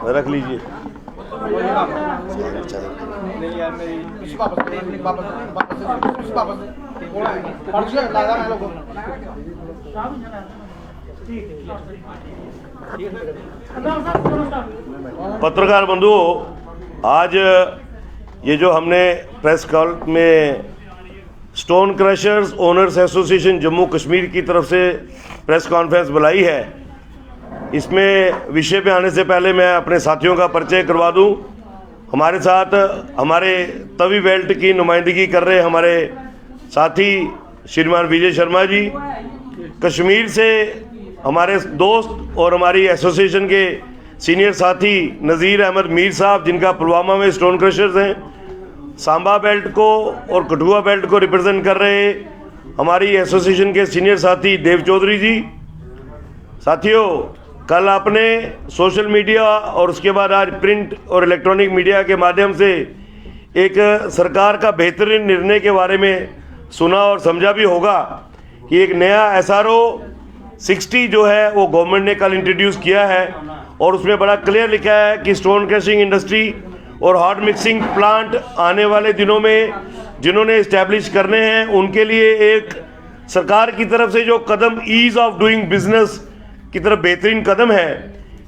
रख लीजिए। पत्रकार बंधुओं, आज ये जो हमने प्रेस कॉल में stone crushers owners association Jammu Kashmir की तरफ से प्रेस कॉन्फ्रेंस बुलाई है, इसमें विषय पे आने से पहले मैं अपने साथियों का परिचय करवा दूं। हमारे साथ हमारे तवी बेल्ट की नुमाइंदगी कर रहे हमारे साथी श्रीमान विजय शर्मा जी, कश्मीर से हमारे दोस्त और हमारी एसोसिएशन के सीनियर साथी नज़ीर अहमद मीर साहब, जिनका पुलवामा में स्टोन क्रशर्स हैं, सांबा बेल्ट को और कठुआ बेल्ट को रिप्रेजेंट कर रहे हमारी एसोसिएशन के सीनियर साथी देव चौधरी जी। साथियों, कल आपने सोशल मीडिया और उसके बाद आज प्रिंट और इलेक्ट्रॉनिक मीडिया के माध्यम से एक सरकार का बेहतरीन निर्णय के बारे में सुना और समझा भी होगा कि एक नया SRO 60 जो है वो गवर्नमेंट ने कल इंट्रोड्यूस किया है और उसमें बड़ा क्लियर लिखा है कि स्टोन क्रशिंग इंडस्ट्री और हॉट मिक्सिंग प्लांट आने वाले दिनों में जिन्होंने इस्टेब्लिश करने हैं उनके लिए एक सरकार की तरफ से जो कदम ईज़ ऑफ डूइंग बिजनेस की तरफ बेहतरीन कदम है।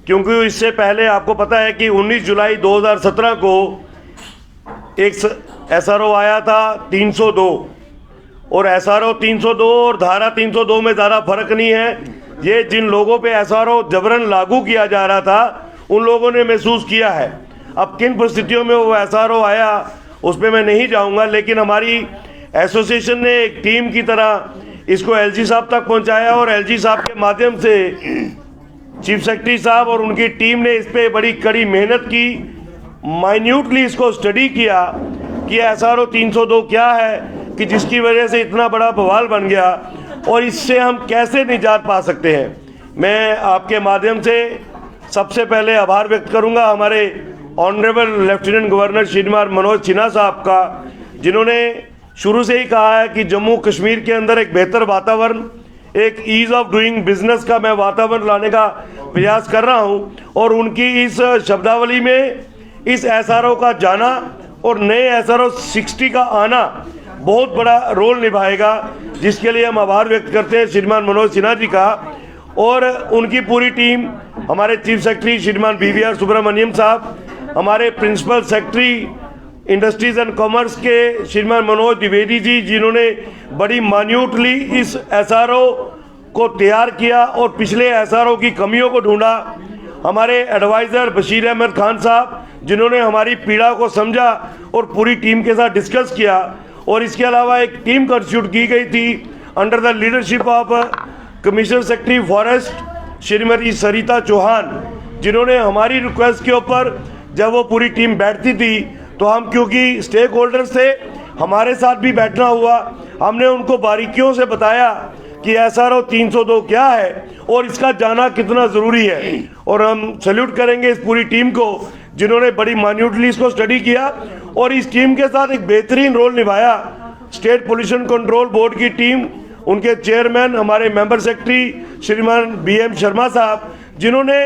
क्योंकि इससे पहले आपको पता है कि 19 जुलाई 2017 को एक SRO आया था 302, और SRO 302 और धारा 302 में ज़्यादा फर्क नहीं है। ये जिन लोगों पे SRO जबरन लागू किया जा रहा था उन लोगों ने महसूस किया है। अब किन परिस्थितियों में वो SRO आया उस पर मैं नहीं जाऊंगा, लेकिन हमारी एसोसिएशन ने एक टीम की तरह इसको LG साहब तक पहुंचाया और LG साहब के माध्यम से चीफ सेक्रेटरी साहब और उनकी टीम ने इस पर बड़ी कड़ी मेहनत की, माइन्यूटली इसको स्टडी किया कि SRO 302 क्या है कि जिसकी वजह से इतना बड़ा बवाल बन गया और इससे हम कैसे निजात पा सकते हैं। मैं आपके माध्यम से सबसे पहले आभार व्यक्त करूंगा हमारे ऑनरेबल लेफ्टिनेंट गवर्नर श्रीमान मनोज सिन्हा साहब का, जिन्होंने शुरू से ही कहा है कि जम्मू कश्मीर के अंदर एक बेहतर वातावरण, एक ईज़ ऑफ डूइंग बिजनेस का मैं वातावरण लाने का प्रयास कर रहा हूं, और उनकी इस शब्दावली में इस SRO का जाना और नए SRO 60 का आना बहुत बड़ा रोल निभाएगा, जिसके लिए हम आभार व्यक्त करते हैं श्रीमान मनोज सिन्हा जी का और उनकी पूरी टीम, हमारे चीफ सेक्रेटरी श्रीमान BVR सुब्रमण्यम साहब, हमारे principal secretary industries and commerce के श्रीमान मनोज द्विवेदी जी, जिन्होंने बड़ी मान्यूटली इस SRO को तैयार किया और पिछले SRO की कमियों को ढूंढा, हमारे एडवाइज़र बशीर अहमद खान साहब, जिन्होंने हमारी पीड़ा को समझा और पूरी टीम के साथ डिस्कस किया, और इसके अलावा एक टीम कंस्टिट्यूट की गई थी under the leadership of commissioner secretary forest Shrimati Sarita Chauhan, जिन्होंने हमारी रिक्वेस्ट के ऊपर जब वो पूरी टीम बैठती थी तो हम, क्योंकि स्टेक होल्डर्स थे, हमारे साथ भी बैठना हुआ, हमने उनको बारीकियों से बताया कि SRO 302 क्या है और इसका जाना कितना ज़रूरी है। और हम सैल्यूट करेंगे इस पूरी टीम को जिन्होंने बड़ी मान्यूटली इसको स्टडी किया और इस टीम के साथ एक बेहतरीन रोल निभाया स्टेट पोल्यूशन कंट्रोल बोर्ड की टीम, उनके चेयरमैन हमारे मेंबर सेक्रेटरी श्रीमान BM शर्मा साहब, जिन्होंने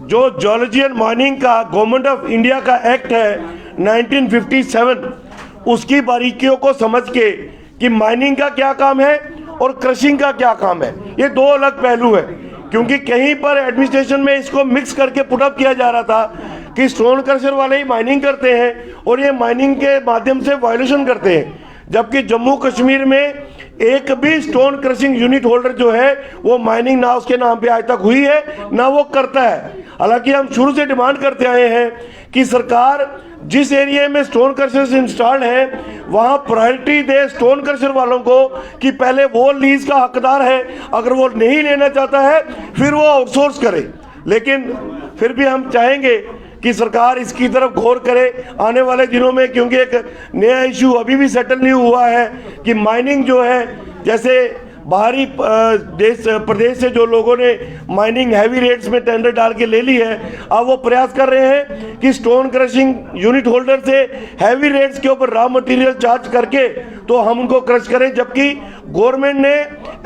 जो जियोलॉजी एंड माइनिंग का गवर्नमेंट ऑफ इंडिया का एक्ट है 1957, उसकी बारीकियों को समझ के कि माइनिंग का क्या काम है और क्रशिंग का क्या काम है, ये दो अलग पहलू है। क्योंकि कहीं पर एडमिनिस्ट्रेशन में इसको मिक्स करके पुटअप किया जा रहा था कि स्टोन क्रशर वाले ही माइनिंग करते हैं और ये माइनिंग के माध्यम से वायलेशन करते हैं, जबकि जम्मू कश्मीर में एक भी स्टोन क्रशिंग यूनिट होल्डर जो है वो माइनिंग ना उसके नाम पे आज तक हुई है ना वो करता है। हालांकि हम शुरू से डिमांड करते आए हैं कि सरकार जिस एरिया में स्टोन क्रशर्स इंस्टॉल्ड हैं वहाँ प्रायोरिटी दे स्टोन क्रशर वालों को कि पहले वो लीज का हकदार है, अगर वो नहीं लेना चाहता है फिर वो आउटसोर्स करे। लेकिन फिर भी हम चाहेंगे कि सरकार इसकी तरफ गौर करे आने वाले दिनों में, क्योंकि एक नया इशू अभी भी सेटल नहीं हुआ है कि माइनिंग जो है, जैसे बाहरी प्रदेश से जो लोगों ने माइनिंग हैवी रेट्स में टेंडर डाल के ले ली है, अब वो प्रयास कर रहे हैं कि स्टोन क्रशिंग यूनिट होल्डर से हैवी रेट्स के ऊपर रॉ मटेरियल चार्ज करके तो हम उनको क्रश करें, जबकि गवर्नमेंट ने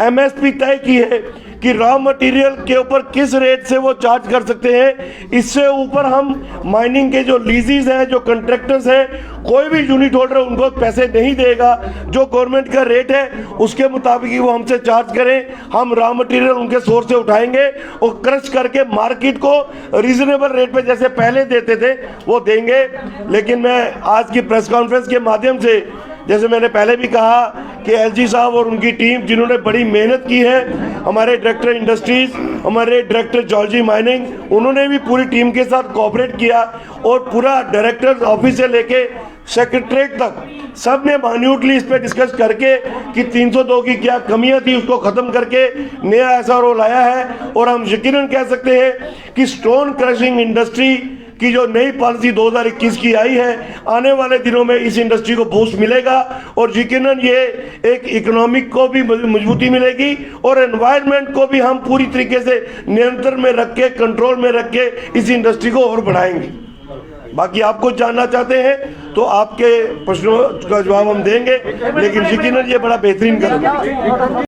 MSP तय की है कि रॉ मटेरियल के ऊपर किस रेट से वो चार्ज कर सकते हैं। इससे ऊपर हम माइनिंग के जो लीजेस हैं, जो कंट्रैक्टर्स हैं, कोई भी यूनिट होल्डर उनको पैसे नहीं देगा। जो गवर्नमेंट का रेट है उसके मुताबिक ही वो हमसे चार्ज करें। हम रॉ मटेरियल उनके सोर्स से उठाएंगे और क्रश करके मार्केट को रीजनेबल रेट पे जैसे पहले देते थे वो देंगे। लेकिन मैं आज की प्रेस कॉन्फ्रेंस के माध्यम से, जैसे मैंने पहले भी कहा कि एलजी साहब और उनकी टीम जिन्होंने बड़ी मेहनत की है, हमारे डायरेक्टर इंडस्ट्रीज, हमारे डायरेक्टर जॉर्जी माइनिंग, उन्होंने भी पूरी टीम के साथ कोऑपरेट किया और पूरा डायरेक्टर ऑफिस से लेके सेक्रेटरीट तक सब ने माइन्यूटली इस पे डिस्कस करके कि 302 की क्या कमियां थी उसको ख़त्म करके नया एसआरओ लाया है। और हम यकीनन कह सकते हैं कि स्टोन क्रशिंग इंडस्ट्री की जो नई पॉलिसी 2021 की आई है, आने वाले दिनों में इस इंडस्ट्री को बूस्ट मिलेगा और यकीनन ये एक इकोनॉमिक को भी मजबूती मिलेगी और एनवायरनमेंट को भी हम पूरी तरीके से नियंत्रण में रख के, कंट्रोल में रख के इस इंडस्ट्री को और बढ़ाएंगे। बाकी आप कुछ जानना चाहते हैं तो आपके प्रश्नों का जवाब हम देंगे, लेकिन यकीनन ये बड़ा बेहतरीन कदम है।